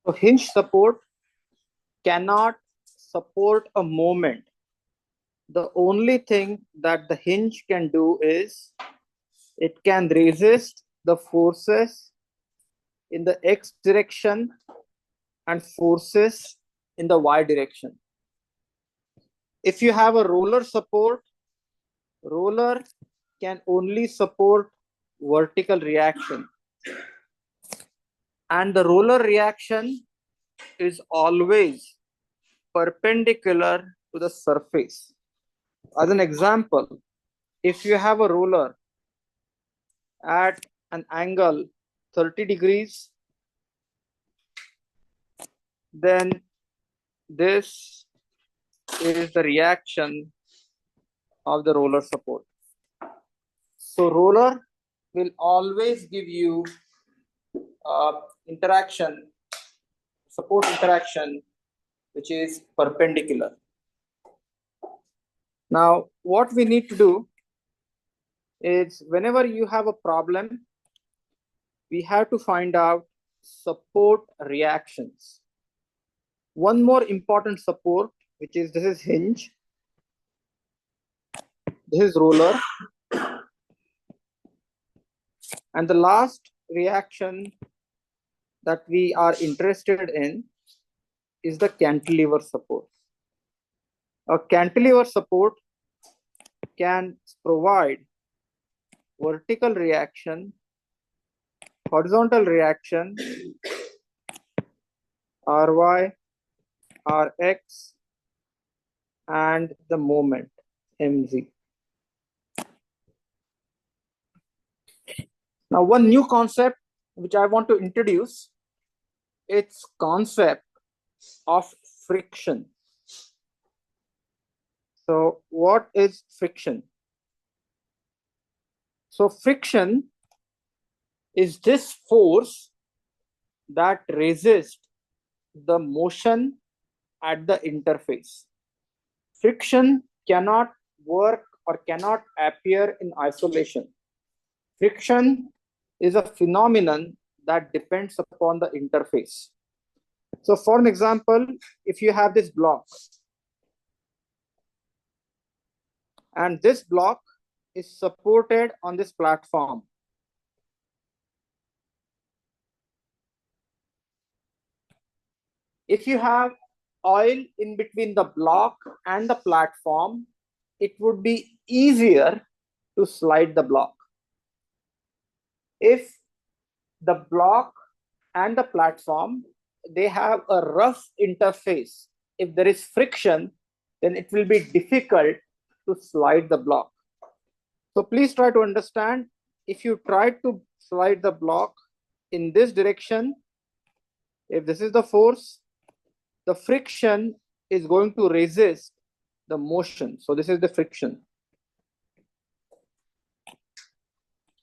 So hinge support cannot support a moment. The only thing that the hinge can do is it can resist the forces in the x direction and forces in the y direction. If you have a roller support, roller can only support vertical reaction, and the roller reaction is always perpendicular to the surface. As an example, if you have a roller at an angle 30 degrees, then this is the reaction of the roller support. So roller will always give you interaction, support interaction, which is perpendicular. Now, what we need to do is whenever you have a problem, we have to find out support reactions. One more important support, which is this is hinge, this is roller, and the last reaction that we are interested in is the cantilever support. A cantilever support can provide vertical reaction, horizontal reaction, Ry, Rx, and the moment, Mz. Now, one new concept which I want to introduce, it's concept of friction. So what is friction? So friction is this force that resists the motion at the interface. Friction cannot work or cannot appear in isolation. Friction is a phenomenon that depends upon the interface. So for an example, if you have this block, and this block is supported on this platform. If you have oil in between the block and the platform, it would be easier to slide the block. If the block and the platform, they have a rough interface, if there is friction, then it will be difficult to slide the block. So please try to understand, if you try to slide the block in this direction, if this is the force, the friction is going to resist the motion. So this is the friction.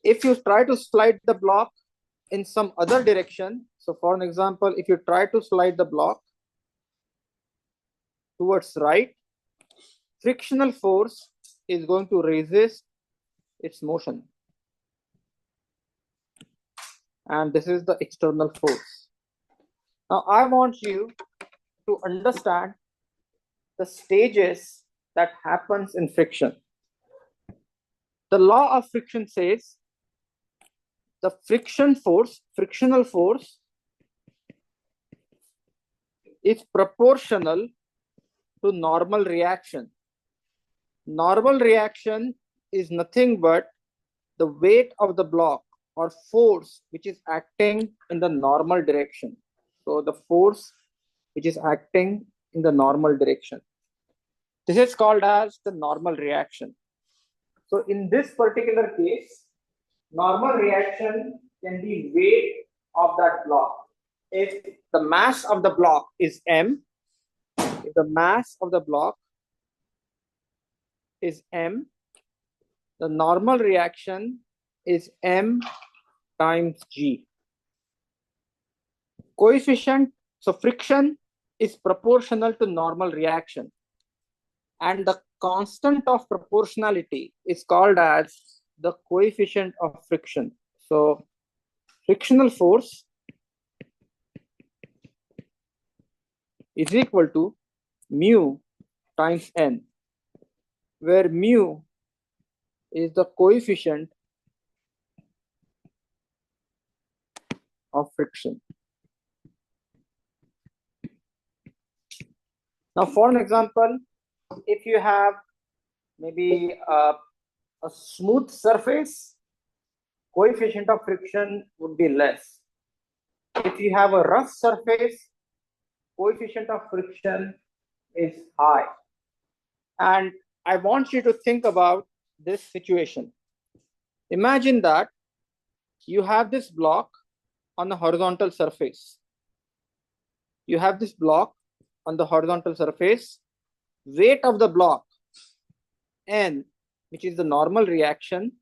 If you try to slide the block in some other direction, so for an example, if you try to slide the block towards right, frictional force is going to resist its motion. And this is the external force. Now I want you to understand the stages that happens in friction. The law of friction says the frictional force is proportional to normal reaction. Normal reaction is nothing but the weight of the block or force which is acting in the normal direction. So the force which is acting in the normal direction. This is called as the normal reaction. So in this particular case, normal reaction can be weight of that block. If the mass of the block is m, if the mass of the block is m, the normal reaction is m times g. Coefficient, so friction is proportional to normal reaction, and the constant of proportionality is called as the coefficient of friction. So frictional force is equal to mu times n, where mu is the coefficient of friction. Now, for an example, if you have maybe a smooth surface, coefficient of friction would be less. If you have a rough surface, coefficient of friction is high. And I want you to think about this situation. Imagine that you have this block on the horizontal surface. You have this block on the horizontal surface. Weight of the block, N, which is the normal reaction,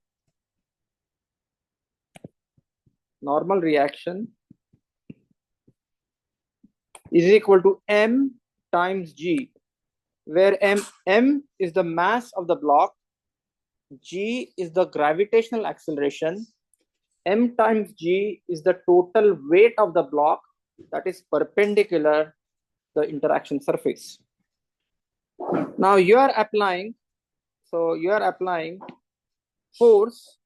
is equal to M times G, where M is the mass of the block, G is the gravitational acceleration, M times G is the total weight of the block that is perpendicular the interaction surface. Now you are applying force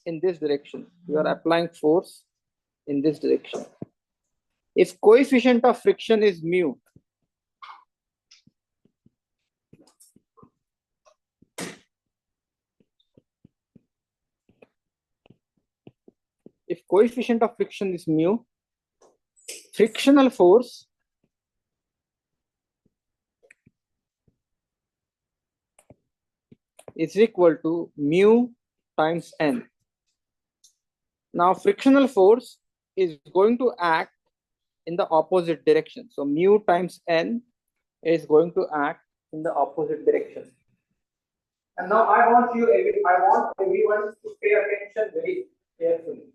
in this direction. You are applying force in this direction. If coefficient of friction is mu, frictional force is equal to mu times n. Now frictional force is going to act in the opposite direction. So mu times n is going to act in the opposite direction. And now I want everyone to pay attention very carefully.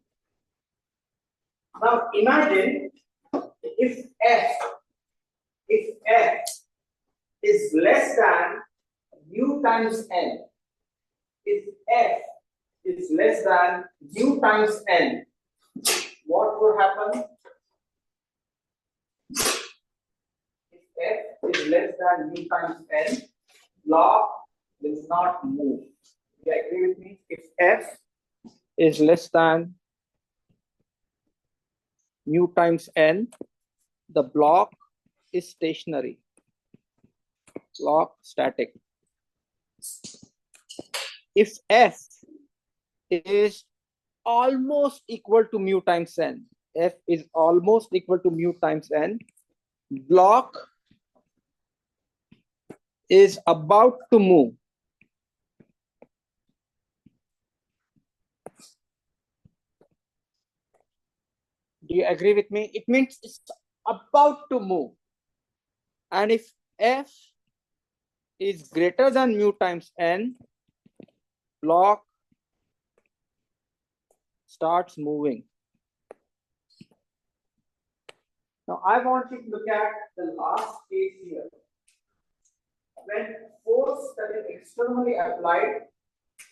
Now imagine if F is less than mu times n, if F is less than mu times n, what will happen? If F is less than mu times n, block will not move. You agree with me? If F is less than mu times n, the block is stationary, block static. If F is almost equal to mu times n, F is almost equal to mu times n, block is about to move. Do you agree with me? It means it's about to move. And if F is greater than mu times n, block starts moving. Now I want you to look at the last case here. When force that is externally applied,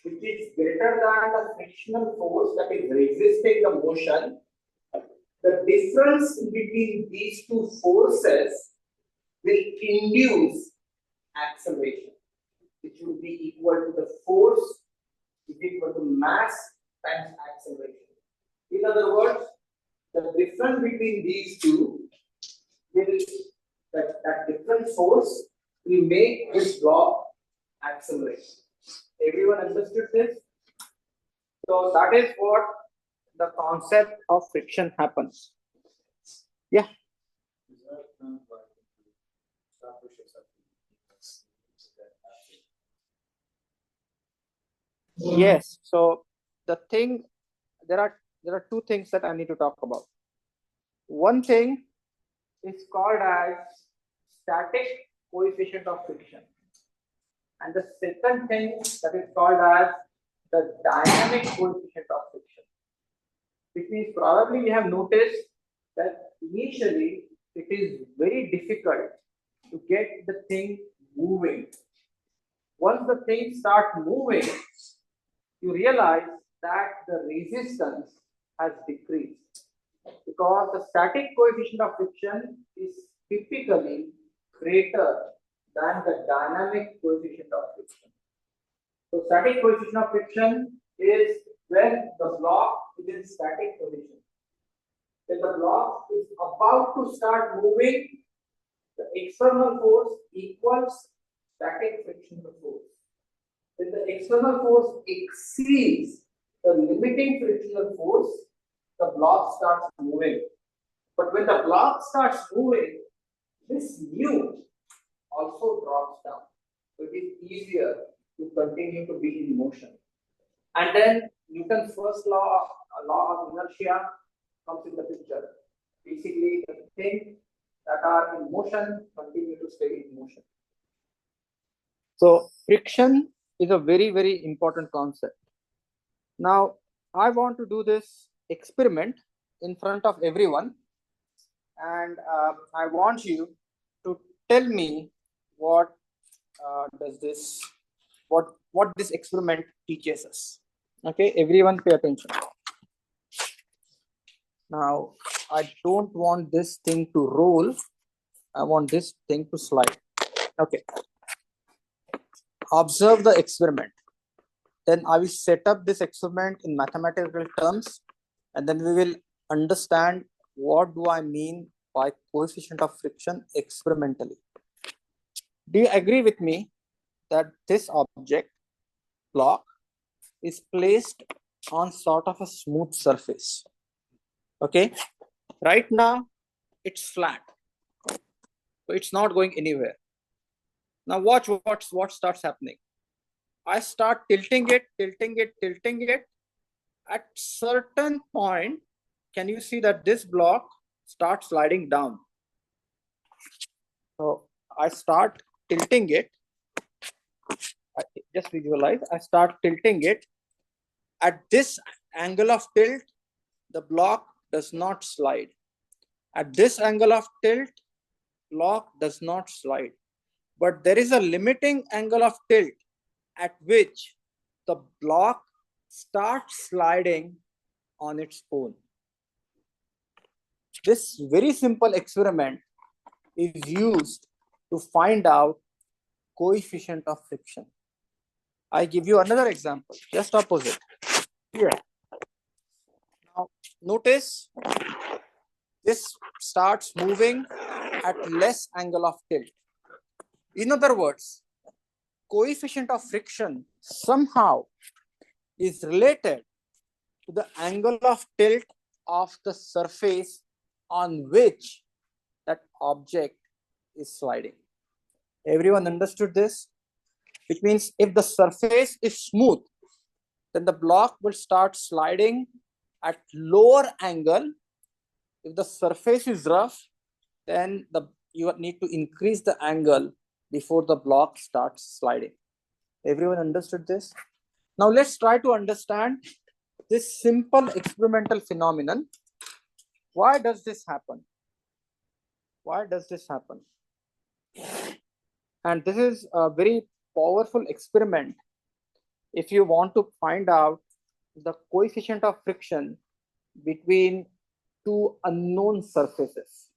which is greater than the frictional force that is resisting the motion, the difference between these two forces will induce acceleration, which will be equal to the force is equal to mass times acceleration. In other words, the difference between these two will that different force will make this block accelerate. Everyone understood this? So that is what the concept of friction happens. Yeah. Yes. So the thing, there are two things that I need to talk about. One thing is called as static coefficient of friction, and the second thing that is called as the dynamic coefficient of friction. Which means probably you have noticed that initially it is very difficult to get the thing moving. Once the thing starts moving, you realize that the resistance has decreased because the static coefficient of friction is typically greater than the dynamic coefficient of friction. So static coefficient of friction is when the block is in static position. When the block is about to start moving, the external force equals static frictional force. When the external force exceeds the limiting frictional force, the block starts moving. But when the block starts moving, this mu also drops down. So it is easier to continue to be in motion. And then Newton's first law of inertia comes in the picture. Basically, the things that are in motion continue to stay in motion. So friction is a very, very important concept. Now, I want to do this experiment in front of everyone, and I want you to tell me what what this experiment teaches us. Okay, everyone pay attention. Now, I don't want this thing to roll. I want this thing to slide. Okay. Observe the experiment. Then I will set up this experiment in mathematical terms, and then we will understand what do I mean by coefficient of friction experimentally. Do you agree with me that this object, block, is placed on sort of a smooth surface? Okay, right now it's flat, so it's not going anywhere. Now watch what starts happening. I start tilting it. At certain point, can you see that this block starts sliding down? So I start tilting it. Just visualize, I start tilting it. At this angle of tilt, the block does not slide. At this angle of tilt, block does not slide. But there is a limiting angle of tilt at which the block starts sliding on its own. This very simple experiment is used to find out coefficient of friction. I give you another example, just opposite. Here. Now, notice this starts moving at less angle of tilt. In other words, coefficient of friction somehow is related to the angle of tilt of the surface on which that object is sliding. Everyone understood this? Which means if the surface is smooth, then the block will start sliding at lower angle. If the surface is rough, then you need to increase the angle before the block starts sliding. Everyone understood this? Now let's try to understand this simple experimental phenomenon. Why does this happen? Why does this happen? And this is a very powerful experiment if you want to find out the coefficient of friction between two unknown surfaces.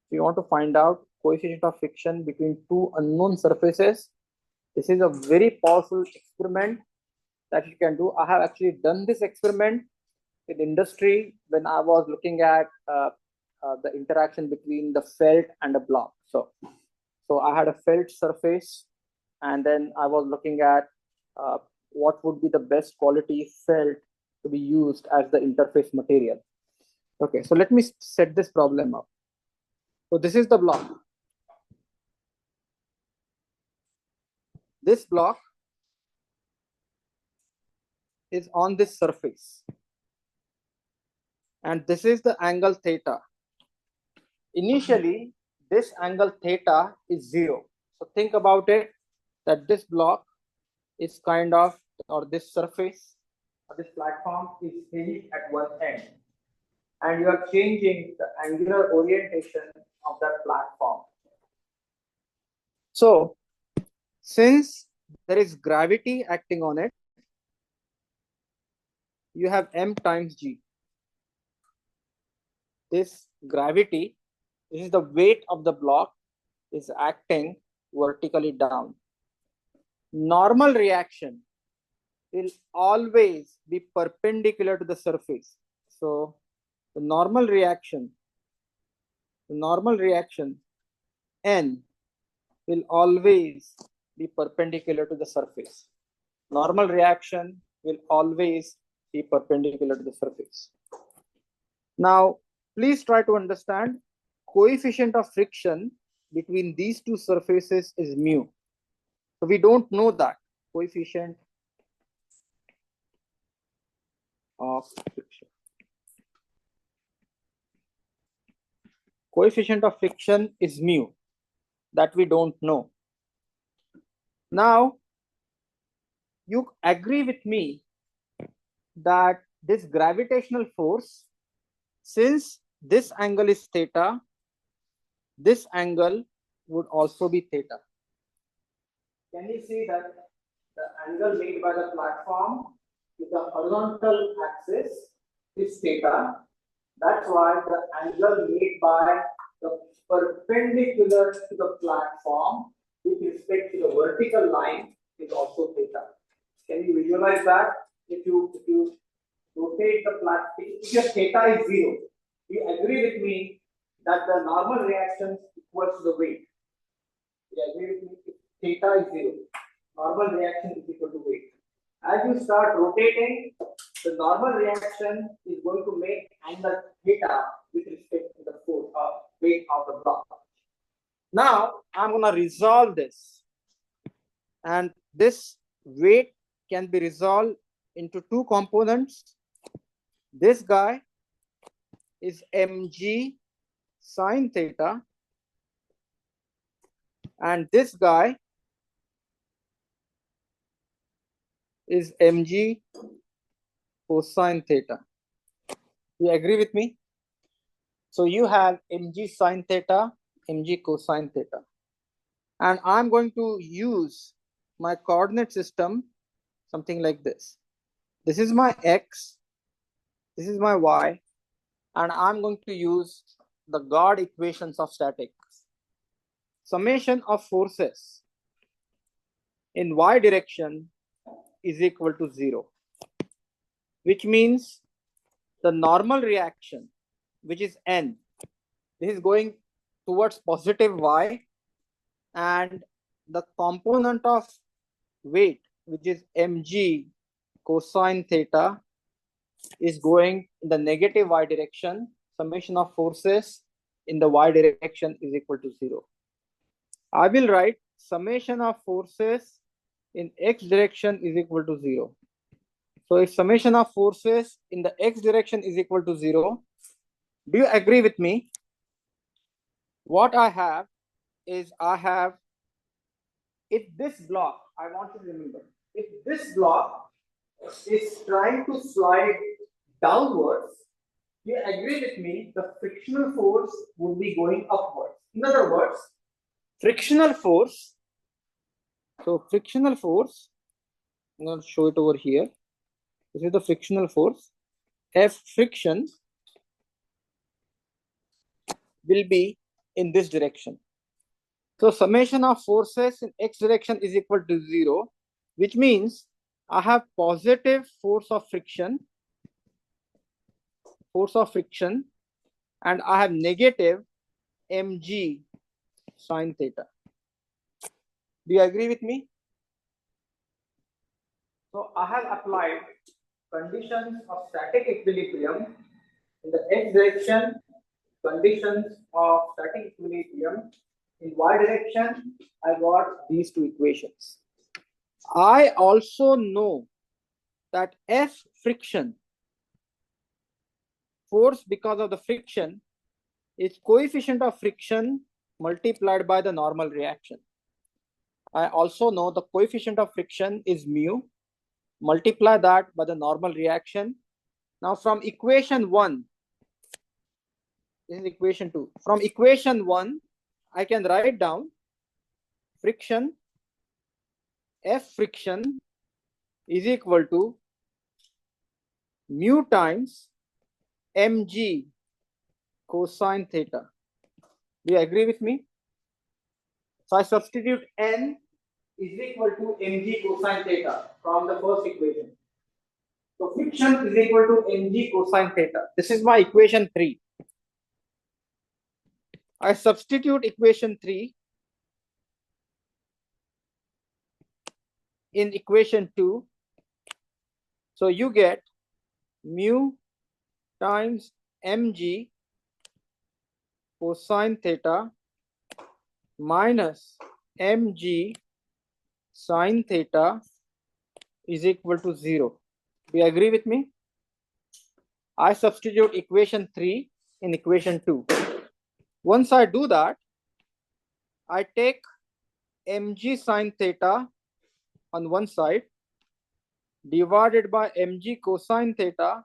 If you want to find out coefficient of friction between two unknown surfaces, this is a very powerful experiment that you can do. I have actually done this experiment in industry when I was looking at the interaction between the felt and a block. So I had a felt surface, and then I was looking at what would be the best quality felt to be used as the interface material. Okay, so let me set this problem up. So this is the block. This block is on this surface, and this is the angle theta. Initially, this angle theta is 0. So think about it, that this block is kind of, or this surface, or this platform is hinged at one end, and you are changing the angular orientation of that platform. So since there is gravity acting on it, you have m times g. This gravity This is the weight of the block is acting vertically down. Normal reaction will always be perpendicular to the surface. So the normal reaction N will always be perpendicular to the surface. Normal reaction will always be perpendicular to the surface. Now, please try to understand coefficient of friction between these two surfaces is mu. So we don't know that coefficient of friction. Coefficient of friction is mu, that we don't know. Now, you agree with me that this gravitational force, since this angle is theta, this angle would also be theta. Can you see that the angle made by the platform with the horizontal axis is theta? That's why the angle made by the perpendicular to the platform with respect to the vertical line is also theta. Can you visualize that? If you rotate the platform, if your theta is 0, you agree with me that the normal reaction equals to the weight. You agree with me? If theta is 0, normal reaction is equal to weight. As you start rotating, the normal reaction is going to make angle theta with respect to the force or weight of the block. Now I'm going to resolve this, and this weight can be resolved into two components. This guy is mg sine theta, and this guy is mg cosine theta. You agree with me? So you have mg sine theta, mg cosine theta, and I'm going to use my coordinate system something like this. This is my x, this is my y, and I'm going to use the God equations of statics. Summation of forces in y direction is equal to 0, which means the normal reaction, which is n, this is going towards positive y, and the component of weight, which is mg cosine theta, is going in the negative y direction. Summation of forces in the y direction is equal to 0. I will write summation of forces in x direction is equal to 0. So if summation of forces in the x direction is equal to 0, do you agree with me? What I have is, if this block, I want you to remember, if this block is trying to slide downwards, you agree with me, the frictional force would be going upwards. In other words, frictional force, so frictional force, I'm going to show it over here. This is the frictional force. F friction will be in this direction. So summation of forces in x direction is equal to 0, which means I have positive force of friction, and I have negative mg sine theta. Do you agree with me? So I have applied conditions of static equilibrium in the x direction, conditions of static equilibrium in y direction. I got these two equations. I also know that F friction, force because of the friction, is coefficient of friction multiplied by the normal reaction. I also know the coefficient of friction is mu. Multiply that by the normal reaction. Now from equation 1, this is equation 2. From equation 1, I can write down friction, F friction is equal to mu times mg cosine theta. Do you agree with me? So I substitute N is equal to mg cosine theta from the first equation. So friction is equal to mg cosine theta. This is my equation 3. I substitute equation 3 in equation 2. So you get mu times mg cosine theta minus mg sine theta is equal to 0. Do you agree with me? I substitute equation 3 in equation 2. Once I do that, I take mg sine theta on one side divided by mg cosine theta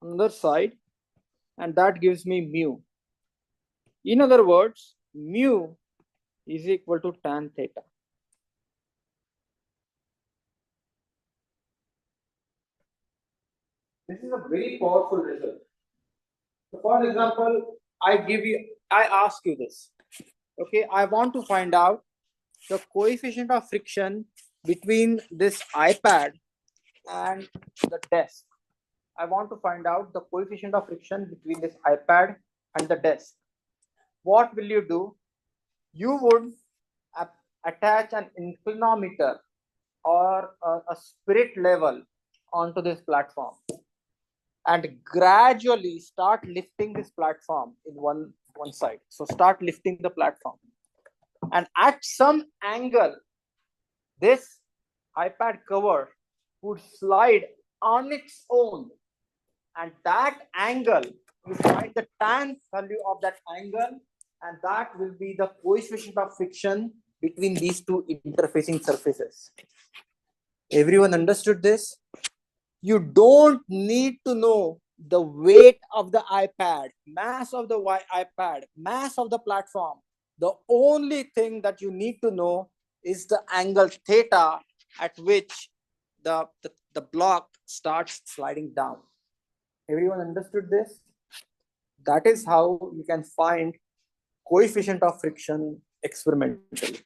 on the other side, and that gives me mu. In other words, mu is equal to tan theta. This is a very powerful result. So for example, I ask you this. Okay, I want to find out the coefficient of friction between this iPad and the desk. I want to find out the coefficient of friction between this iPad and the desk. What will you do? You would attach an inclinometer or a spirit level onto this platform and gradually start lifting this platform in one side. So start lifting the platform, and at some angle this iPad cover would slide on its own, and that angle, you find the tan value of that angle, and that will be the coefficient of friction between these two interfacing surfaces. Everyone understood this? You don't need to know the weight of the iPad, mass of the iPad, mass of the platform. The only thing that you need to know is the angle theta at which the block starts sliding down. Everyone understood this? That is how you can find coefficient of friction experimentally.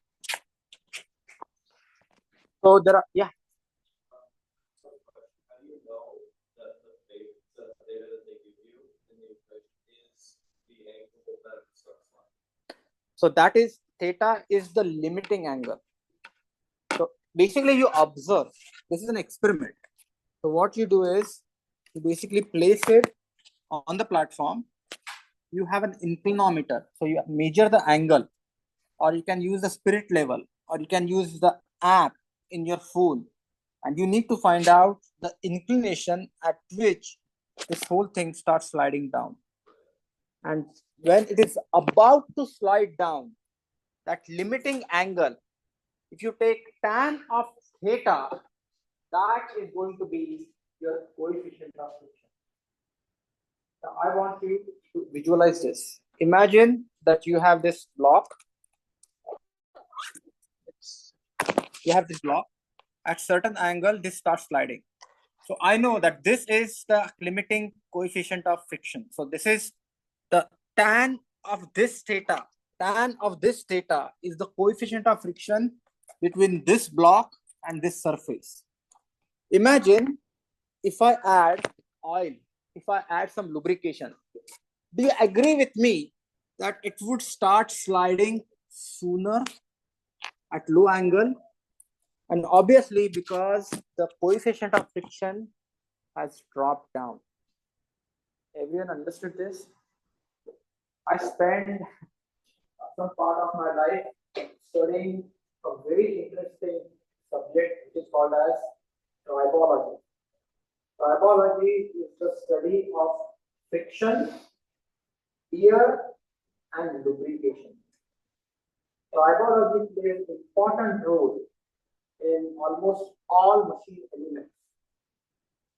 So there are, yeah. So that is theta is the limiting angle. So basically you observe, this is an experiment. So what you do is you basically place it on the platform. You have an inclinometer. So you measure the angle, or you can use the spirit level, or you can use the app in your phone. And you need to find out the inclination at which this whole thing starts sliding down. And when it is about to slide down, that limiting angle, if you take tan of theta, that is going to be your coefficient of friction. Now I want you to visualize this. Imagine that you have this block. You have this block. At certain angle, this starts sliding. So I know that this is the limiting coefficient of friction. So this is the tan of this theta. Tan of this theta is the coefficient of friction between this block and this surface. Imagine if I add oil, if I add some lubrication, do you agree with me that it would start sliding sooner at low angle? And obviously because the coefficient of friction has dropped down. Everyone understood this? I spent some part of my life studying a very interesting subject which is called as tribology. Tribology is the study of friction, wear, and lubrication. Tribology plays an important role in almost all machine elements.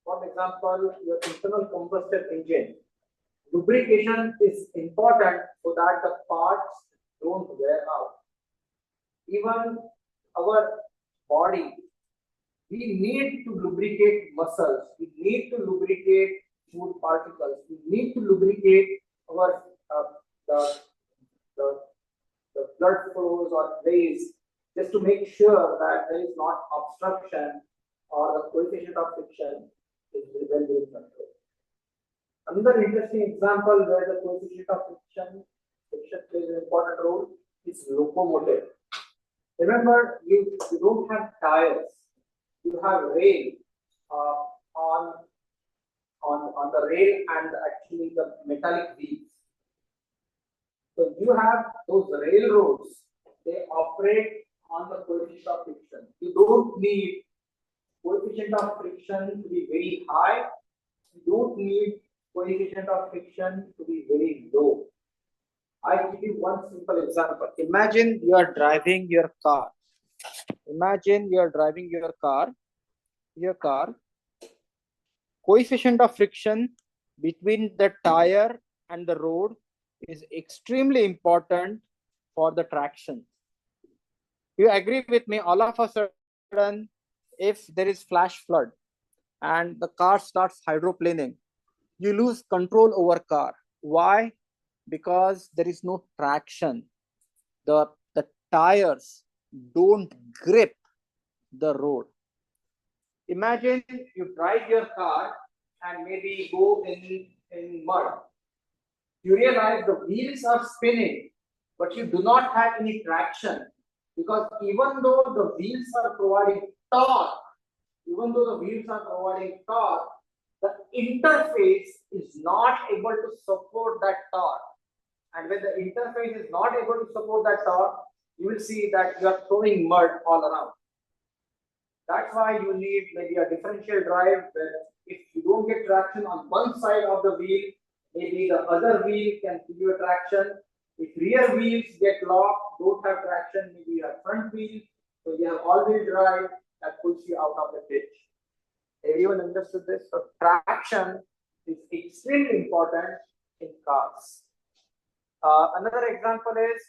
For example, your internal combustion engine, lubrication is important so that the parts don't wear out. Even our body, we need to lubricate muscles, we need to lubricate food particles, we need to lubricate our the blood flows or rays, just to make sure that there is not obstruction or the coefficient of friction is well within control. Another interesting example where the coefficient of friction plays an important role is locomotive. Remember, you don't have tires, you have rail on the rail and actually the metallic wheels. So you have those railroads, they operate on the coefficient of friction. You don't need coefficient of friction to be very high. You don't need coefficient of friction to be very low. I give you one simple example. Imagine you are driving your car. Imagine you are driving your car. Coefficient of friction between the tire and the road is extremely important for the traction. You agree with me? All of a sudden, if there is flash flood and the car starts hydroplaning, you lose control over car. Why? Because there is no traction. The tires don't grip the road. Imagine you drive your car and maybe go in mud. You realize the wheels are spinning, but you do not have any traction, because even though the wheels are providing torque, the interface is not able to support that torque. And when the interface is not able to support that torque, you will see that you are throwing mud all around. That's why you need maybe a differential drive where if you don't get traction on one side of the wheel, maybe the other wheel can give you a traction. If rear wheels get locked, don't have traction, maybe you have front wheel, so you have all-wheel drive that pulls you out of the ditch. Everyone understood this? So traction is extremely important in cars. Another example is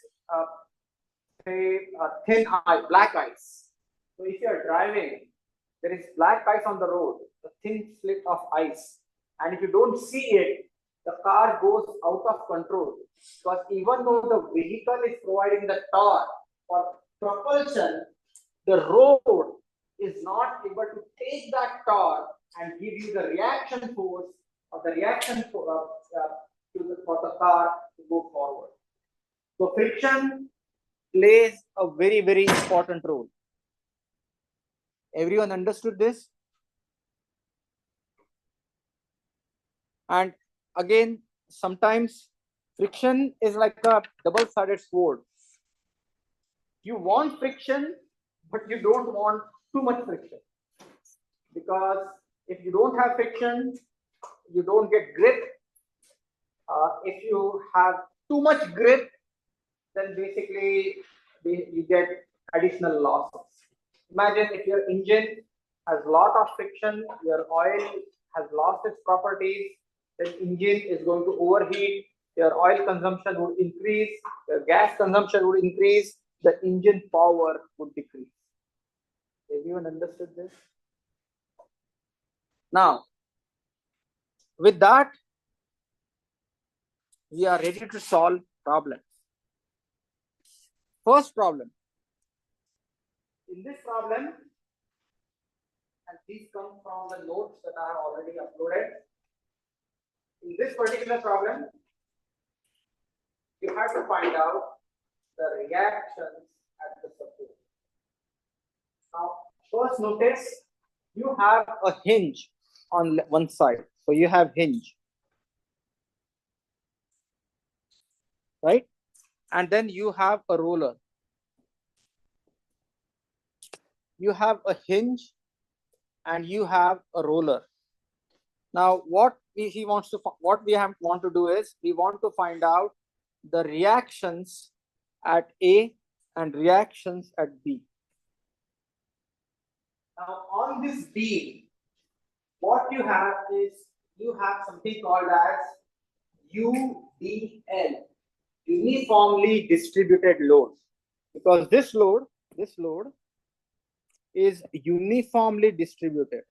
say thin ice, black ice. So if you are driving, there is black ice on the road, a thin slit of ice, and if you don't see it, the car goes out of control. Because even though the vehicle is providing the torque for propulsion, the road is not able to take that torque and give you the reaction force or the reaction for the car to go forward. So friction plays a very, very important role. Everyone understood this? And again, sometimes friction is like a double-sided sword. You want friction, but you don't want too much friction. Because if you don't have friction, you don't get grip. If you have too much grip, then basically you get additional losses. Imagine if your engine has a lot of friction, your oil has lost its properties, then engine is going to overheat, your oil consumption would increase, your gas consumption would increase, the engine power would decrease. Everyone understood this? Now, with that, we are ready to solve problems. First problem. In this problem, and these come from the notes that I have already uploaded. In this particular problem, you have to find out the reactions at the support. Now, first notice you have a hinge on one side. So you have hinge, right? And then you have a roller. You have a hinge and you have a roller. Now, what we want to do is we want to find out the reactions at A and reactions at B. Now, on this beam, what you have is you have something called as UDL, uniformly distributed load, because this load is uniformly distributed.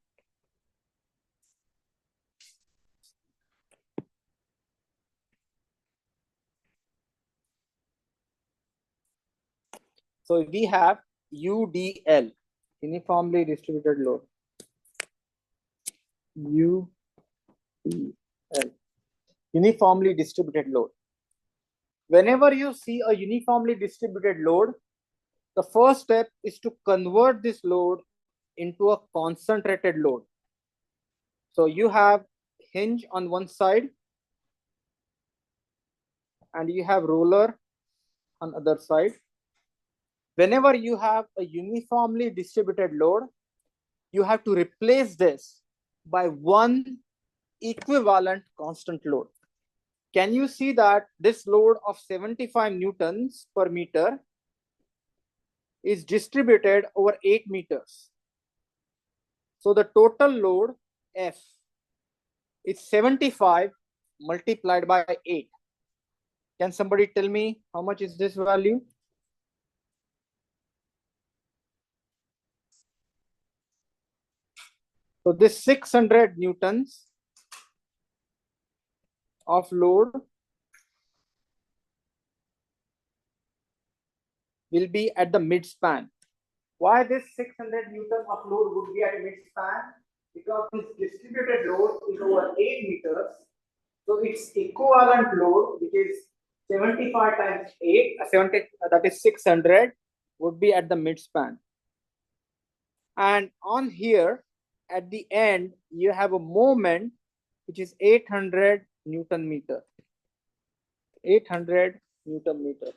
So we have UDL, uniformly distributed load. UDL, uniformly distributed load. Whenever you see a uniformly distributed load, the first step is to convert this load into a concentrated load. So you have hinge on one side and you have roller on other side. Whenever you have a uniformly distributed load, you have to replace this by one equivalent constant load. Can you see that this load of 75 newtons per meter is distributed over 8 meters? So the total load F is 75 multiplied by 8. Can somebody tell me how much is this value? So this 600 newtons of load will be at the midspan. Why this 600 newton of load would be at midspan? Because this distributed load is over 8 meters. So its equivalent load, which is 75 times 8, that is 600, would be at the midspan. And on here, at the end, you have a moment which is 800 Newton meter. 800 Newton meter.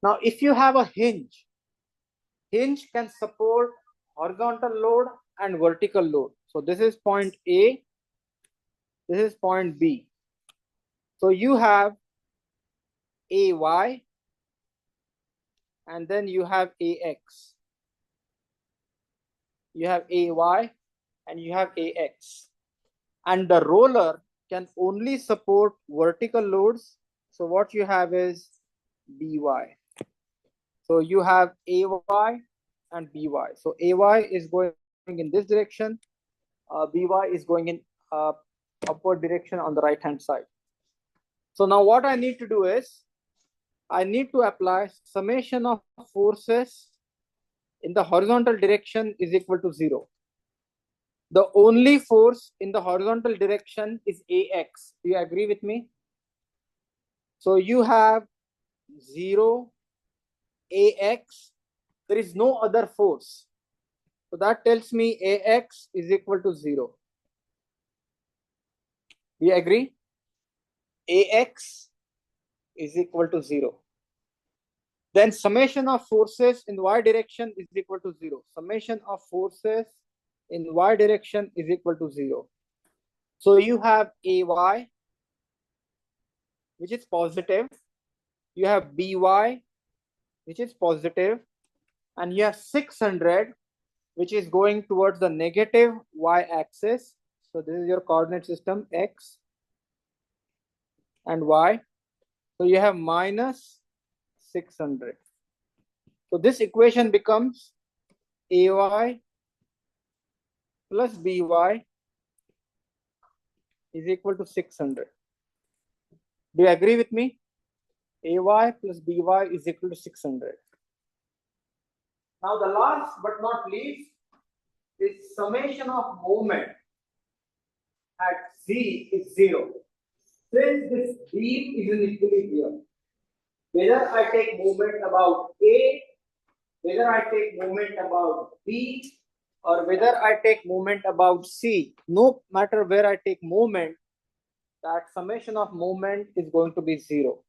Now, if you have a hinge can support horizontal load and vertical load. So this is point A, this is point B. So you have AY and then you have AX. You have AY and you have AX. And the roller can only support vertical loads. So what you have is BY. So you have AY and BY. So AY is going in this direction. BY is going in upward direction on the right hand side. So now what I need to do is I need to apply summation of forces in the horizontal direction is equal to 0. The only force in the horizontal direction is AX. Do you agree with me? So you have 0 AX. There is no other force. So that tells me AX is equal to 0. Do you agree? AX is equal to 0. Then summation of forces in Y direction is equal to 0. Summation of forces in Y direction is equal to 0. So you have AY, which is positive. You have BY, which is positive, and you have 600, which is going towards the negative Y axis. So this is your coordinate system, X and Y. So you have minus 600. So this equation becomes AY plus BY is equal to 600. Do you agree with me? AY plus BY is equal to 600. Now the last but not least is summation of moment at Z is 0. Since this beam is in equilibrium, whether I take moment about A, whether I take moment about B, or whether I take moment about C, no matter where I take moment, that summation of moment is going to be 0.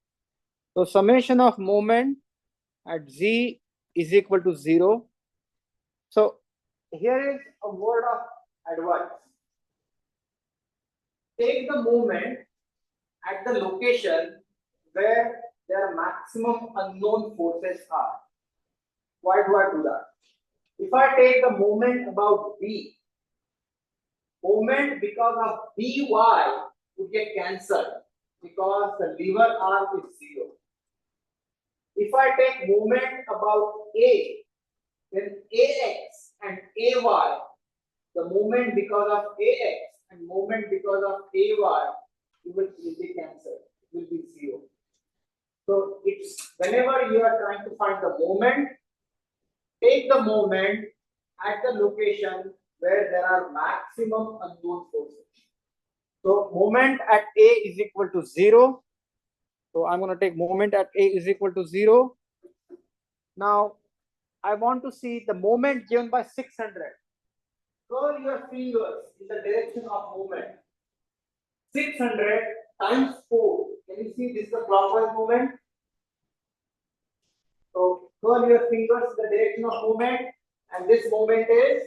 So summation of moment at Z is equal to 0. So here is a word of advice. Take the moment at the location where their maximum unknown forces are. Why do I do that? If I take the moment about B, moment because of BY would get cancelled because the lever arm is 0. If I take moment about A, then AX and AY, the moment because of AX and moment because of AY, it will be cancelled. It will be 0. So it whenever you are trying to find the moment, take the moment at the location where there are maximum unknown forces. So moment at A is equal to 0. So I'm going to take moment at A is equal to 0. Now I want to see the moment given by 600. Curl your fingers in the direction of movement. 600 times 4. Can you see this is the clockwise movement? So curl your fingers in the direction of movement, and this movement is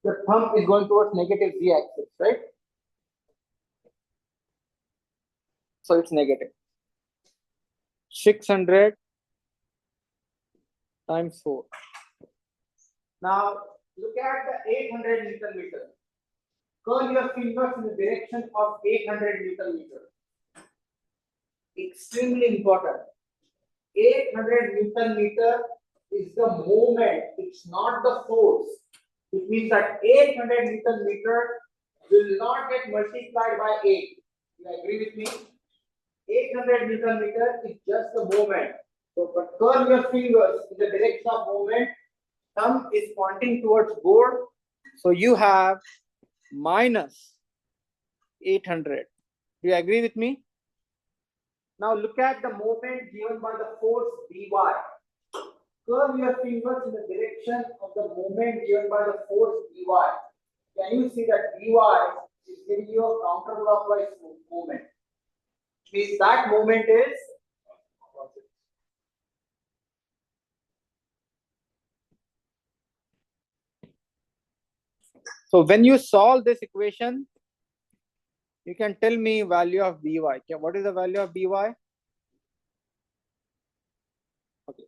the thumb is going towards negative z axis, right? So it's negative. 600 times 4. Now look at the 800 Newton meter. Curl your fingers in the direction of 800 Newton meter. Extremely important. 800 Newton meter is the moment, it's not the force. It means that 800 Newton meter will not get multiplied by 8. You agree with me? 800 Newton meter is just the moment. So, but curl your fingers in the direction of movement. Thumb is pointing towards board. So you have minus 800. Do you agree with me? Now look at the moment given by the force By. Curl your fingers in the direction of the moment given by the force By. Can you see that By is giving you a counterclockwise movement? Means that moment is so when you solve this equation, you can tell me value of By. Okay, what is the value of By? Okay,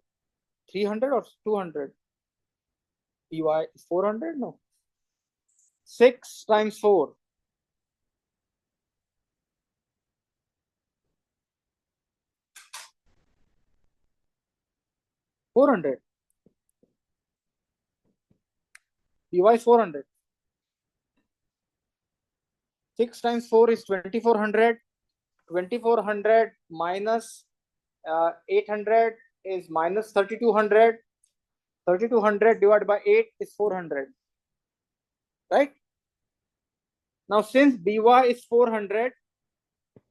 300 or 200? By is 400? No. 6 times 4. 400. By is 400. 6 times 4 is 2400. 2400 minus 800 is minus 3200. 3200 divided by 8 is 400. Right? Now, since By is 400,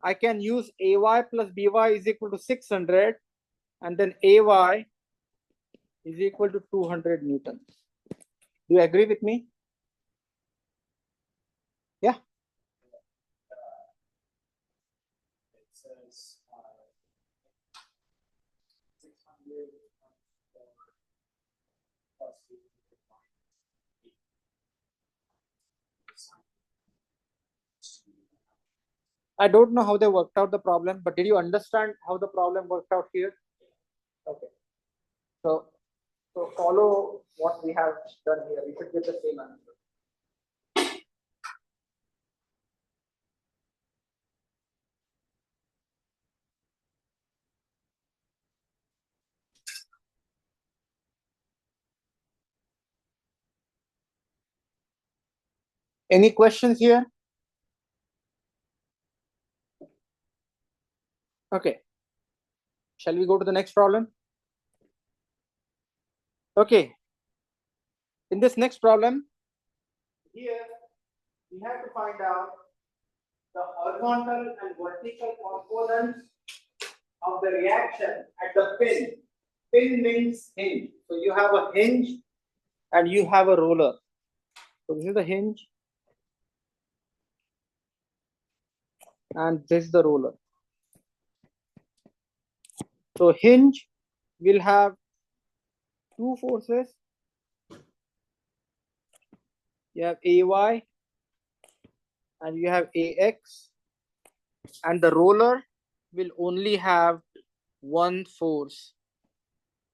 I can use Ay plus By is equal to 600, and then Ay is equal to 200 newtons. Do you agree with me? Yeah. It says 600 plus I don't know how they worked out the problem, but did you understand how the problem worked out here? Okay. So follow what we have done here. We should get the same answer. Any questions here? Okay. Shall we go to the next problem? Okay. In this next problem, here we have to find out the horizontal and vertical components of the reaction at the pin. Pin means hinge. So you have a hinge and you have a roller. So this is the hinge and this is the roller. So hinge will have two forces. You have Ay and you have Ax, and the roller will only have one force,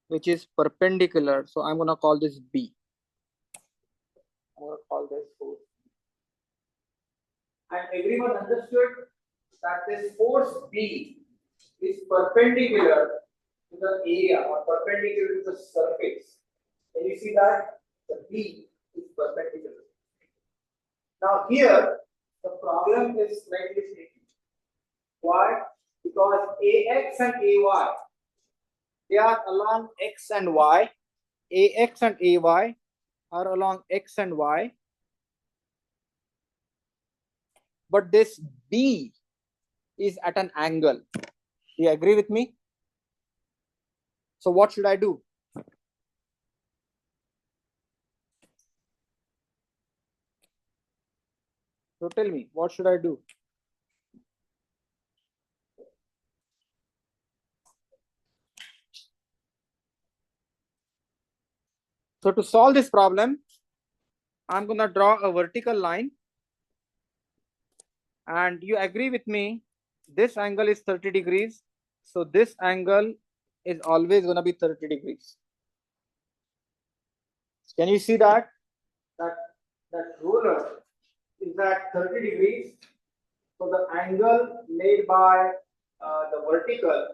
which is perpendicular. So I'm going to call this B. I'm going to call this force. And everyone understood that this force B is perpendicular to the area or perpendicular to the surface. Can you see that? the B is perpendicular. Now here, the problem is slightly tricky. Why? Because AX and AY, they are along X and Y. AX and AY are along X and Y. But this B is at an angle. Do you agree with me? So what should I do? So tell me, what should I do? So to solve this problem, I'm going to draw a vertical line. And you agree with me, this angle is 30 degrees. So this angle is always going to be 30 degrees. Can you see that? That ruler is at 30 degrees. So the angle made by the vertical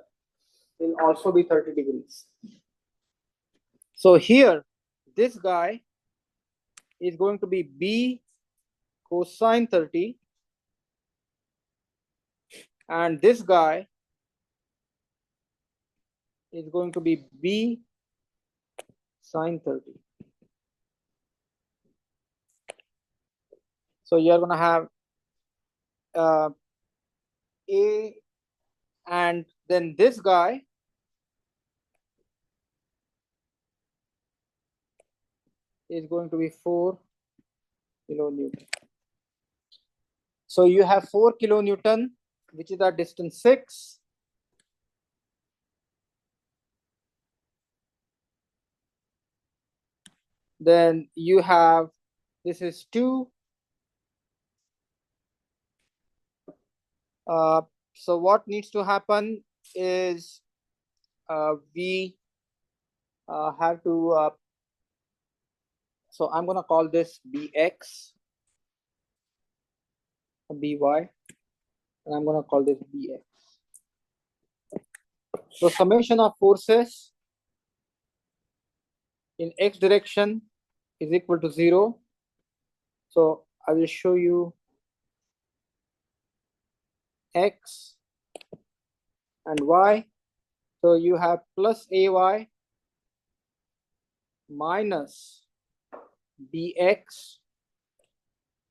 will also be 30 degrees. So here, this guy is going to be B cosine 30. And this guy is going to be B sine 30. So you're going to have A, and then this guy is going to be 4 kilonewton. So you have 4 kilonewton, which is at distance 6. Then you have, this is 2. So what needs to happen is we have to, so I'm going to call this Bx, By, and I'm going to call this Bx. So summation of forces in x direction is equal to 0. So I will show you x and y. So you have plus ay minus bx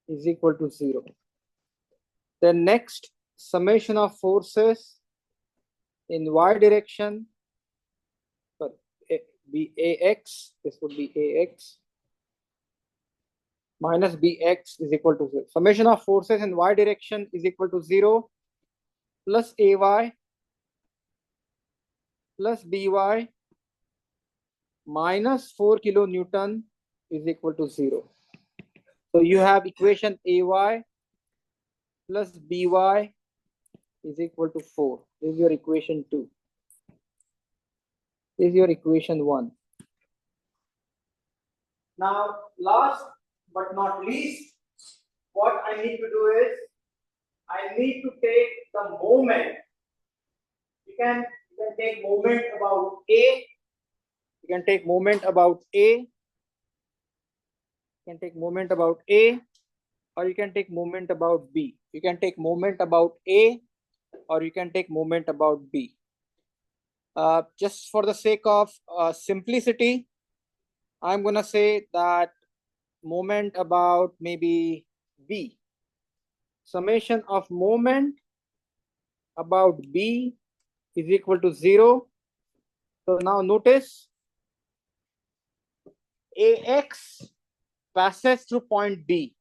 is equal to 0. Then next, summation of forces in y direction, ax, this would be ax minus bx is equal to 0. Summation of forces in y direction is equal to 0 plus ay plus by minus 4 kilonewton is equal to 0. So you have equation ay plus by is equal to 4. This is your equation 2. This is your equation 1. Now, last but not least, what I need to do is I need to take the moment. You can take moment about A. You can take moment about A. You can take moment about A, or you can take moment about B. You can take moment about A, or you can take moment about B. Just for the sake of simplicity, I'm going to say that moment about maybe B. Summation of moment about B is equal to 0. So now notice AX passes through point B.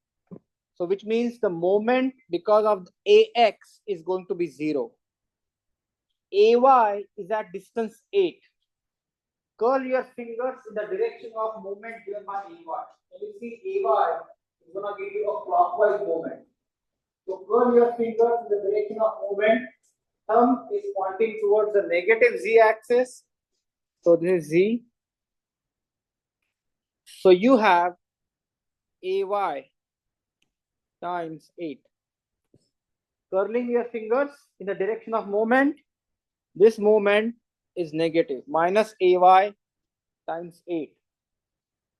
So which means the moment because of AX is going to be 0. AY is at distance 8. Curl your fingers in the direction of movement given by AY. And you see AY is going to give you a clockwise movement. So curl your fingers in the direction of movement. Thumb is pointing towards the negative Z axis. So this is Z. So you have AY times 8. Curling your fingers in the direction of movement. This movement is negative, minus AY times 8.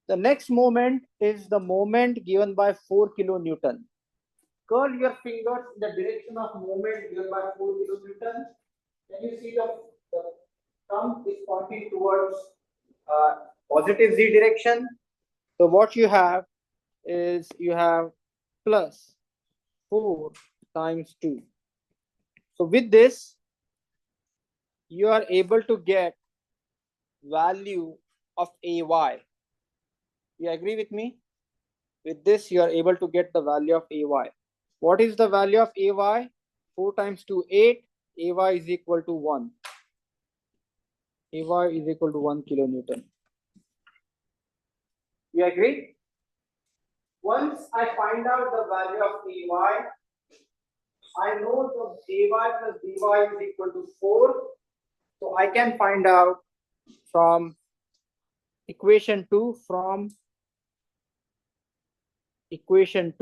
The next moment is the moment given by 4 kilonewton. Curl your fingers in the direction of moment given by 4 kilonewton. Can you see the thumb is pointing towards positive z direction? So what you have is you have plus 4 times 2. So with this, you are able to get value of AY. You agree with me? With this, you are able to get the value of AY. What is the value of AY? 4 times 2, 8. AY is equal to 1. AY is equal to 1 kilonewton. You agree? Once I find out the value of AY, I know the AY plus BY is equal to 4. So I can find out from equation 2, from equation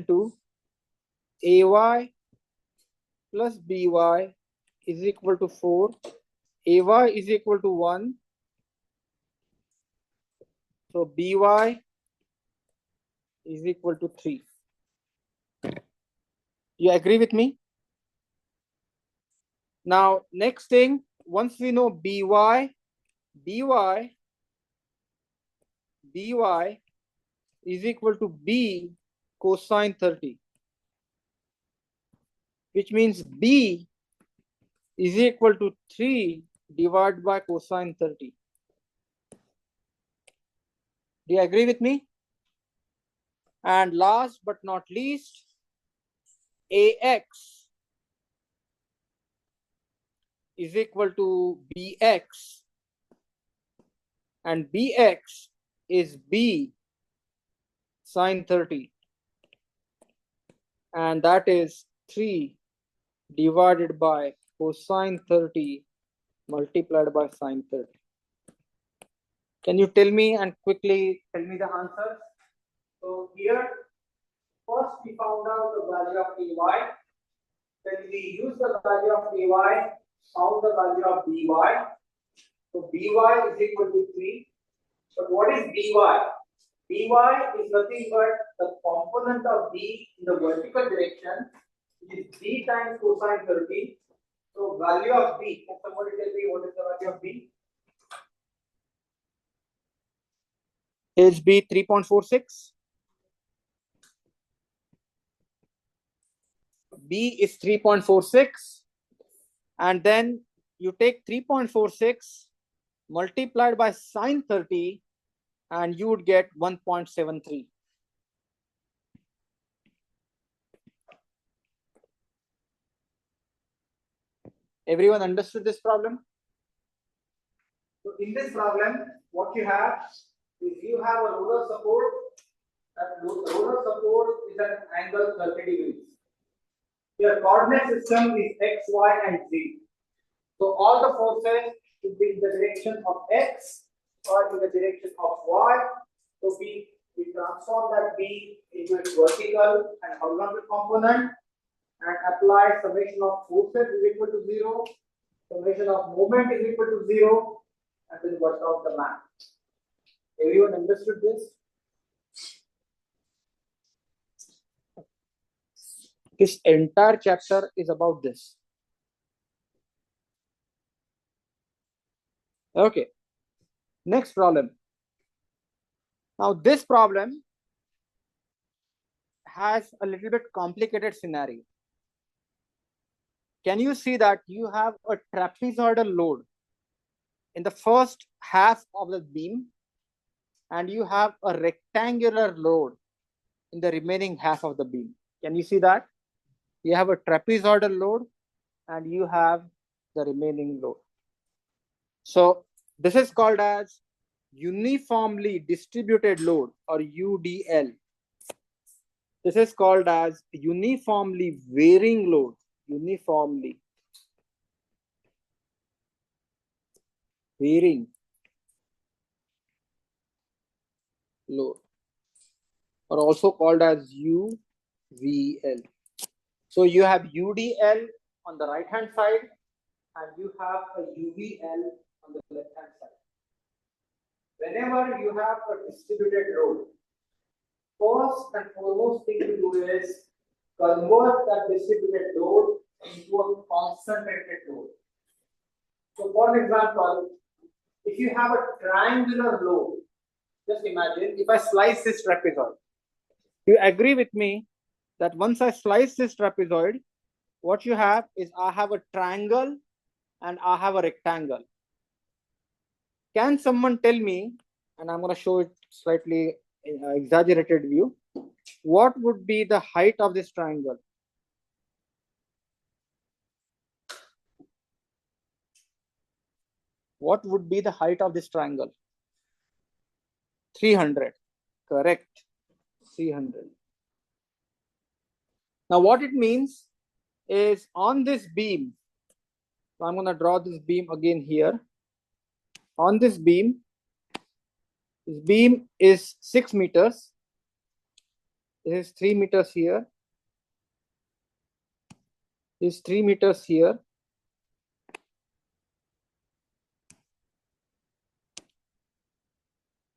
2, AY plus BY is equal to 4. AY is equal to 1. So BY is equal to 3. You agree with me? Now, next thing, once we know BY is equal to B cosine 30, which means B is equal to 3 divided by cosine 30. Do you agree with me? And last but not least, AX is equal to BX, and BX is B sine 30, and that is 3 divided by cosine 30 multiplied by sine 30. Can you tell me and quickly tell me the answers? So here, first we found out the value of AY. Then we use the value of AY, found the value of BY. So BY is equal to 3. But what is BY? BY is nothing but the component of B in the vertical direction, which is B times cosine 30. So value of B, can somebody tell me what is the value of B? Is B 3.46? B is 3.46, and then you take 3.46 multiplied by sine 30, and you would get 1.73. Everyone understood this problem? So in this problem, what you have is you have a roller support. That roller support is at an angle 30 degrees. Your coordinate system is x, y, and z. So all the forces should be in the direction of x or in the direction of y. So we transform that B into its vertical and horizontal component and apply summation of forces is equal to 0, summation of moment is equal to 0, and then work out the math. Everyone understood this? This entire chapter is about this. Okay. Next problem. Now this problem has a little bit complicated scenario. Can you see that you have a trapezoidal load in the first half of the beam, and you have a rectangular load in the remaining half of the beam? Can you see that? You have a trapezoidal load and you have the remaining load. So this is called as uniformly distributed load, or UDL. This is called as uniformly varying load, uniformly varying load, or also called as UVL. So you have UDL on the right hand side and you have a UVL on the left hand side. Whenever you have a distributed load, first and foremost thing to do is convert that distributed load into a concentrated load. So for example, if you have a triangular load, just imagine if I slice this trapezoid. You agree with me that once I slice this trapezoid, what you have is I have a triangle and I have a rectangle. Can someone tell me, and I'm going to show it slightly exaggerated view, what would be the height of this triangle? What would be the height of this triangle? 300. Correct. 300. Now what it means is on this beam, so I'm going to draw this beam again here. On this beam is 6 meters. This is 3 meters here. This is 3 meters here.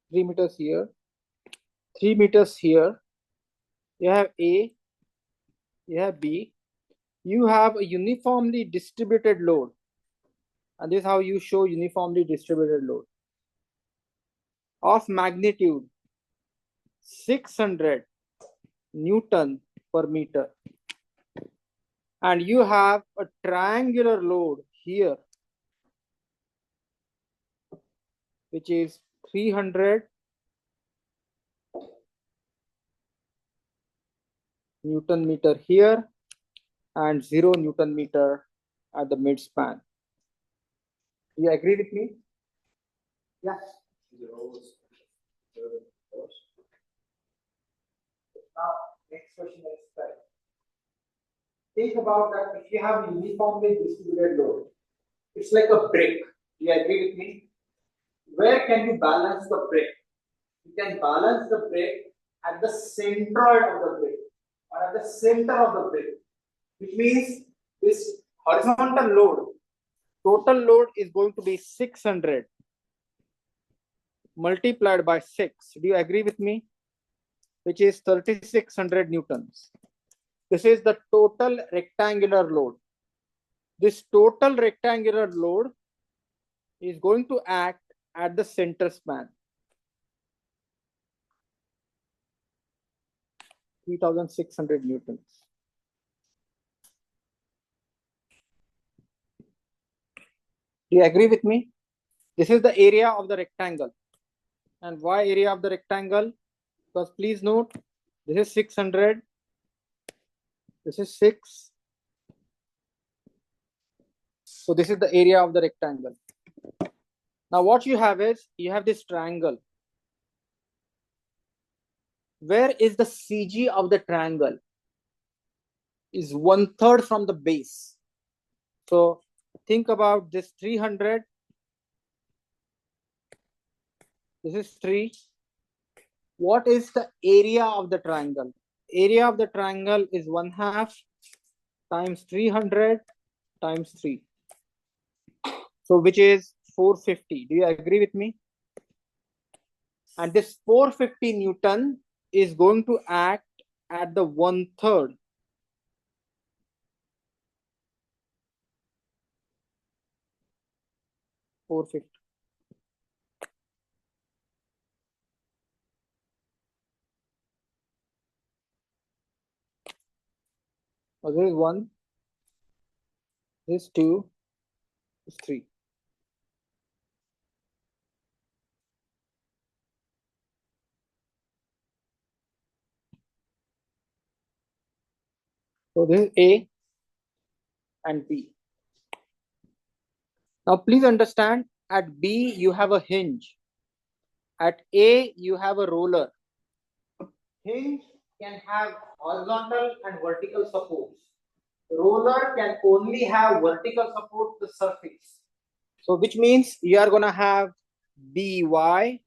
Three meters here. 3 meters here. You have A. You have B. You have a uniformly distributed load. And this is how you show uniformly distributed load. Of magnitude 600 Newton per meter. And you have a triangular load here, which is 300 Newton meter here and 0 Newton meter at the mid span. Do you agree with me? Yes. Now, next question is correct. Think about that if you have a uniformly distributed load, it's like a brick. Do you agree with me? Where can you balance the brick? You can balance the brick at the centroid of the brick or at the center of the brick, which means this horizontal load, total load is going to be 600 multiplied by 6. Do you agree with me? Which is 3600 newtons. This is the total rectangular load. This total rectangular load is going to act at the center span. 3600 newtons. Do you agree with me? This is the area of the rectangle. And why area of the rectangle? Because please note, this is 600. This is 6. So this is the area of the rectangle. Now what you have is, you have this triangle. Where is the CG of the triangle? Is 1/3 from the base. So think about this 300. This is 3. What is the area of the triangle? Area of the triangle is 1/2 times 300 times 3. So which is 450. Do you agree with me? And this 450 Newton is going to act at the 1/3. $450. So this is 1, this is 2, this is 3. So this is A and B. Now please understand, at B you have a hinge. At A you have a roller. Hinge can have horizontal and vertical supports. Roller can only have vertical support to the surface. So which means you are going to have BY,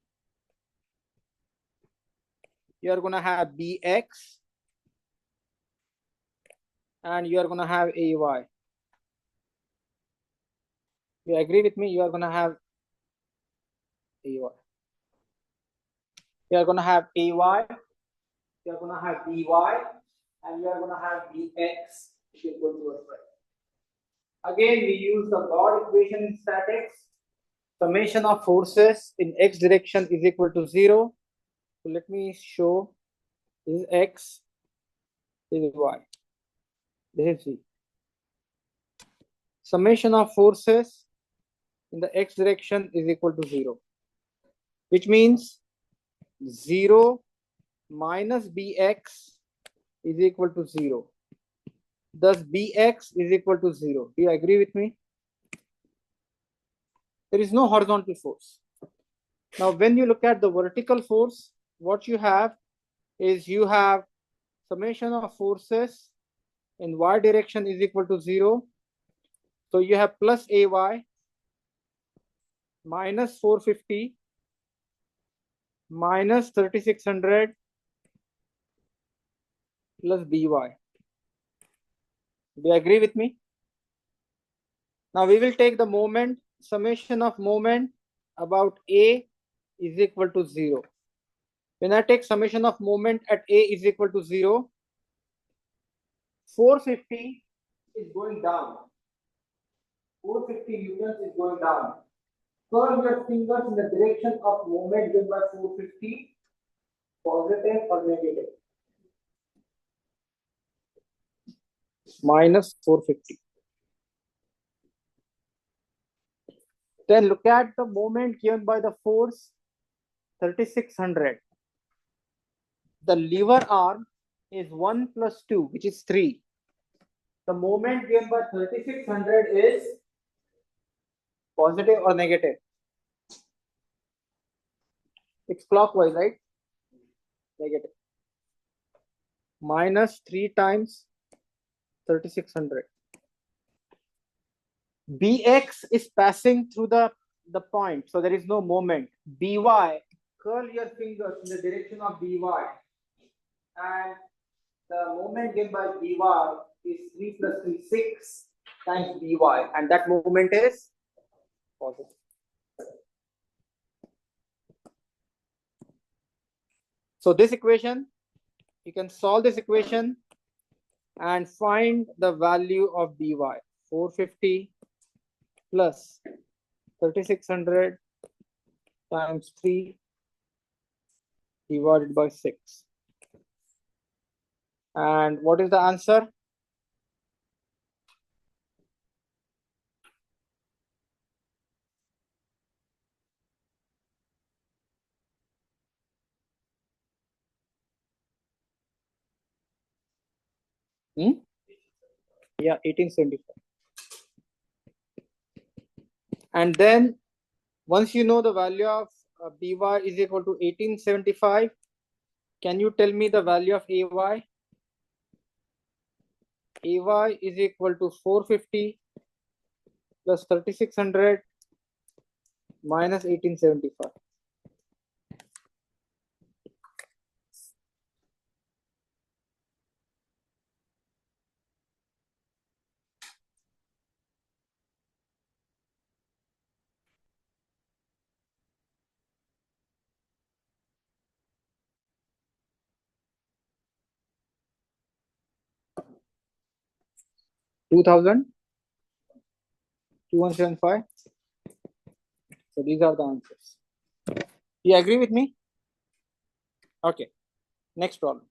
you are going to have BX, and you are going to have AY. You agree with me? You are going to have AY. You are going to have AY. You are going to have BY. And you are going to have BX equal to a. Again, we use the God equation in statics. Summation of forces in x direction is equal to 0. So let me show. This is x, this is y, this is z. Summation of forces in the x direction is equal to 0, which means 0 minus bx is equal to 0. Thus bx is equal to 0. Do you agree with me? There is no horizontal force. Now, when you look at the vertical force, what you have is you have summation of forces in y direction is equal to 0. So you have plus ay minus 450 minus 3600 plus by. Do you agree with me? Now we will take the moment, summation of moment about A is equal to 0. When I take summation of moment at A is equal to 0, 450 is going down. 450 newtons is going down. Curl your fingers in the direction of moment given by 450, positive or negative. Minus 450. Then look at the moment given by the force 3600. The lever arm is 1 plus 2, which is 3. The moment given by 3600 is positive or negative? It's clockwise, right? Negative. Minus 3 times 3600. Bx is passing through the point, so there is no moment. By, curl your fingers in the direction of by, and the moment given by by is 3 plus 3, 6 times by, and that moment is positive. So this equation, you can solve this equation and find the value of by. 450 plus 3600 times 3 divided by 6. And what is the answer? Yeah, 1875. And then once you know the value of by is equal to 1875, can you tell me the value of ay? Ay is equal to 450 plus 3600 minus 1875. Two thousand 2175. So these are the answers. You agree with me? Okay. Next problem.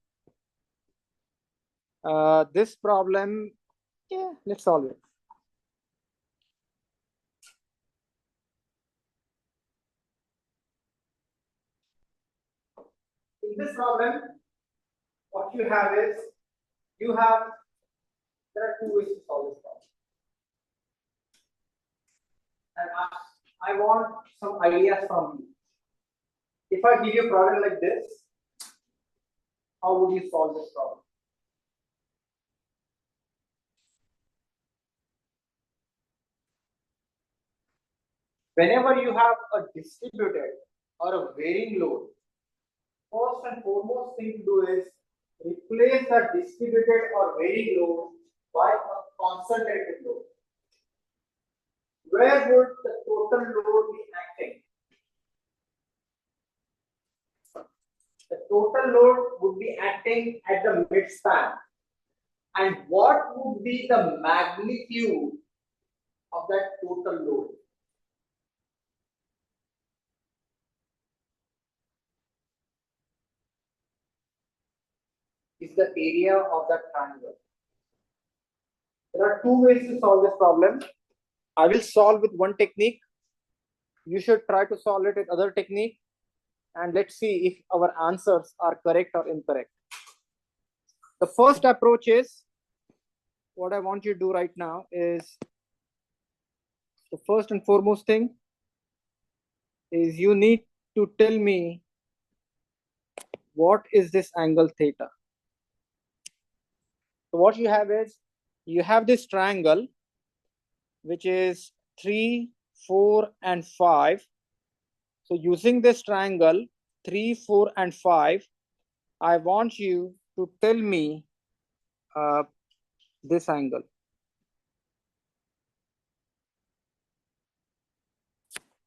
This problem, yeah, let's solve it. In this problem, what you have is, there are two ways to solve this problem. And I want some ideas from you. If I give you a problem like this, how would you solve this problem? Whenever you have a distributed or a varying load, first and foremost thing to do is replace the distributed or varying load by a concentrated load. where would the total load be acting? The total load would be acting at the midspan. And what would be the magnitude of that total load? Is the area of that triangle. There are two ways to solve this problem. I will solve with one technique. You should try to solve it with other technique. And let's see if our answers are correct or incorrect. The first approach is, what I want you to do right now is, the first and foremost thing is you need to tell me what is this angle theta. So what you have is, you have this triangle which is 3, 4 and 5. So using this triangle 3, 4 and 5, I want you to tell me this angle.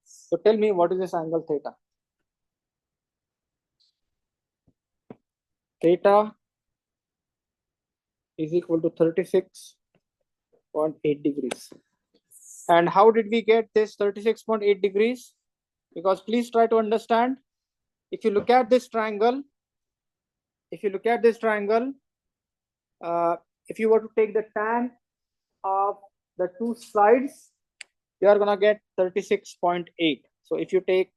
So tell me, what is this angle theta? Theta is equal to 36.8 degrees. And how did we get this 36.8 degrees? Because please try to understand, if you look at this triangle, if you were to take the tan of the two sides, you are gonna get 36.8. So if you take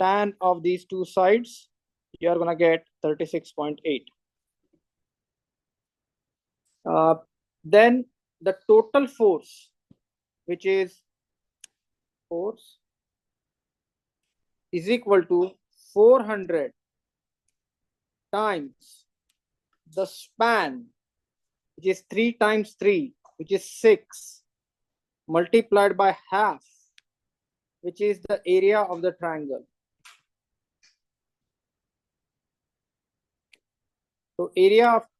tan of these two sides, you are gonna get 36.8. Then the total force, which is force, is equal to 400 times the span, which is 3 times 3, which is 6, multiplied by half, which is the area of the triangle. So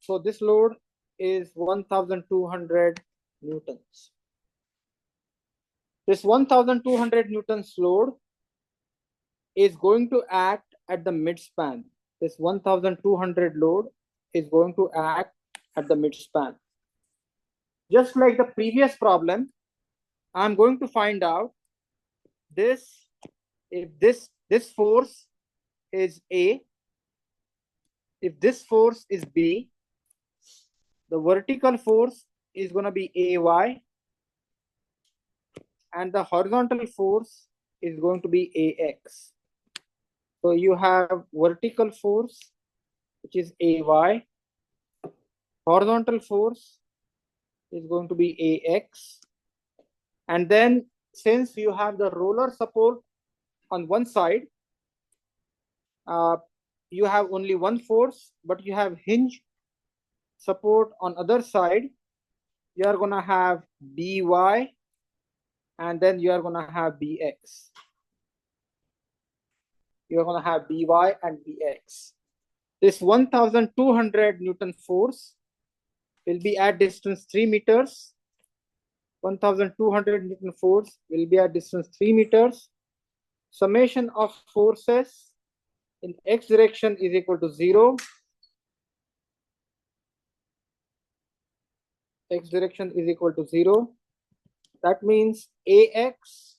so this load is 1200 newtons. This 1200 newtons load is going to act at the midspan. This 1200 load is going to act at the midspan. Just like the previous problem, I'm going to find out this, if this force is A, if this force is B, the vertical force is going to be AY, and the horizontal force is going to be AX. So you have vertical force, which is AY, horizontal force is going to be AX, and then since you have the roller support on one side, you have only one force, but you have hinge support on other side, you are gonna have BY, and then you are gonna have BX. You're gonna have BY and BX. This 1200 Newton force will be at distance 3 meters. 1200 Newton force will be at distance 3 meters. Summation of forces in X direction is equal to 0. X direction is equal to 0. That means AX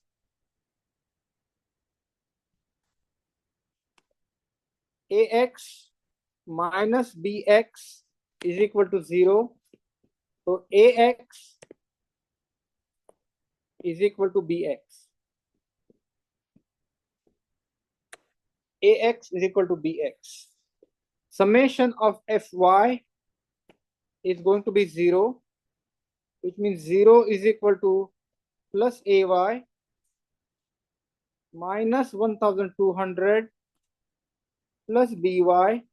minus BX is equal to 0. So AX is equal to BX. AX is equal to BX. Summation of Fy is going to be 0, which means 0 is equal to plus AY minus 1200 plus BY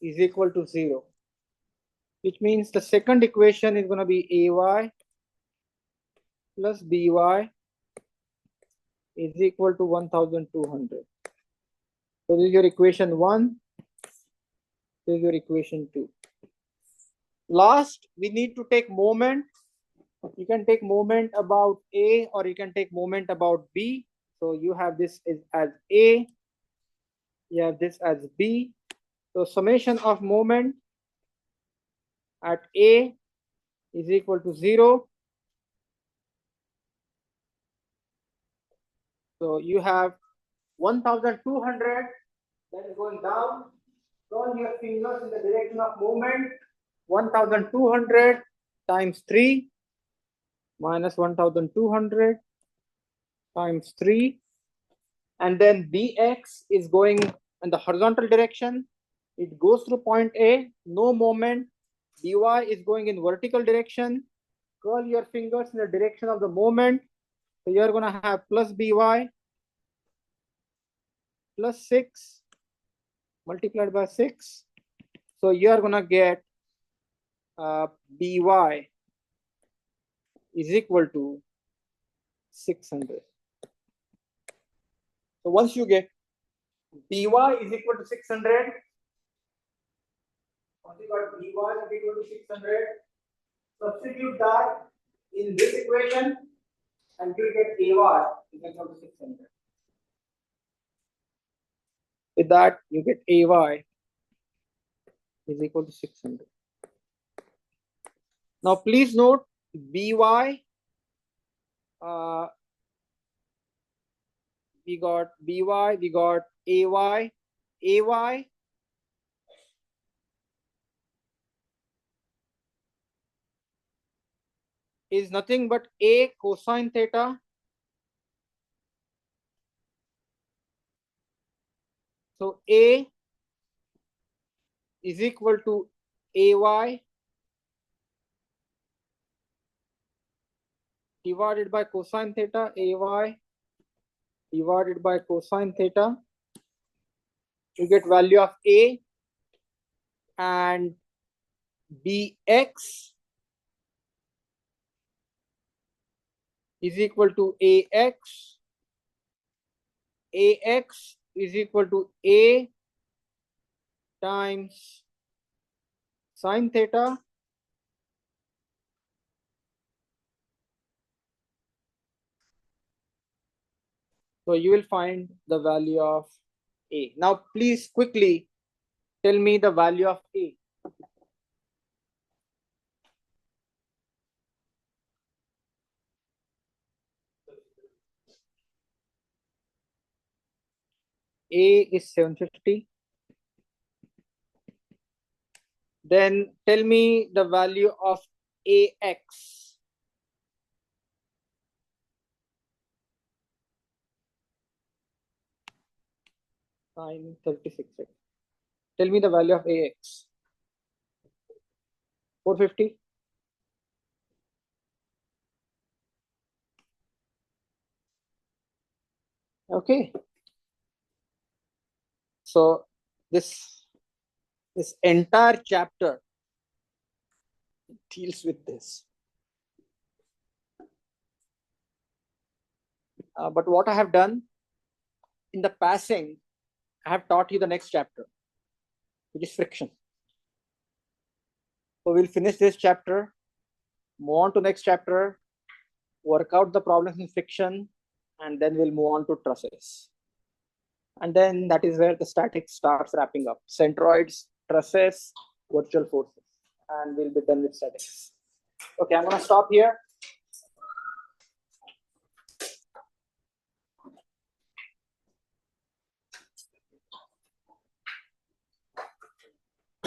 is equal to 0, which means the second equation is going to be AY plus BY is equal to 1200. So this is your equation 1. This is your equation 2. Last, we need to take moment You can take moment about A or you can take moment about B. So you have this as A, you have this as B. So summation of moment at A is equal to 0. So you have 1200 that is going down. Turn your fingers in the direction of movement. 1200 times 3 minus 1200 times 3. And then Bx is going in the horizontal direction. It goes through point A, no moment. Dy is going in vertical direction. Curl your fingers in the direction of the moment. So you're going to have plus By plus 6 multiplied by 6. So you're going to get By is equal to 600. So once you get By is equal to 600, once you got By is equal to 600, substitute that in this equation and you get Ay is equal to 600. With that, you get Ay is equal to 600. Now, please note By, we got By, we got Ay. Ay is nothing but A cosine theta. So A is equal to Ay divided by cosine theta, Ay divided by cosine theta. You get value of A, and Bx is equal to Ax. Ax is equal to A times sine theta so you will find the value of A. Now please quickly tell me the value of A. A is 750. Then tell me the value of Ax. Sine 36. Tell me the value of Ax. 450. Okay. So this entire chapter deals with this. But what I have done in the passing, I have taught you the next chapter, which is friction. So we'll finish this chapter, move on to next chapter, work out the problems in friction, and then we'll move on to trusses. And then that is where the statics starts wrapping up. Centroids, trusses, virtual forces, and we'll be done with statics. Okay, I'm going to stop here.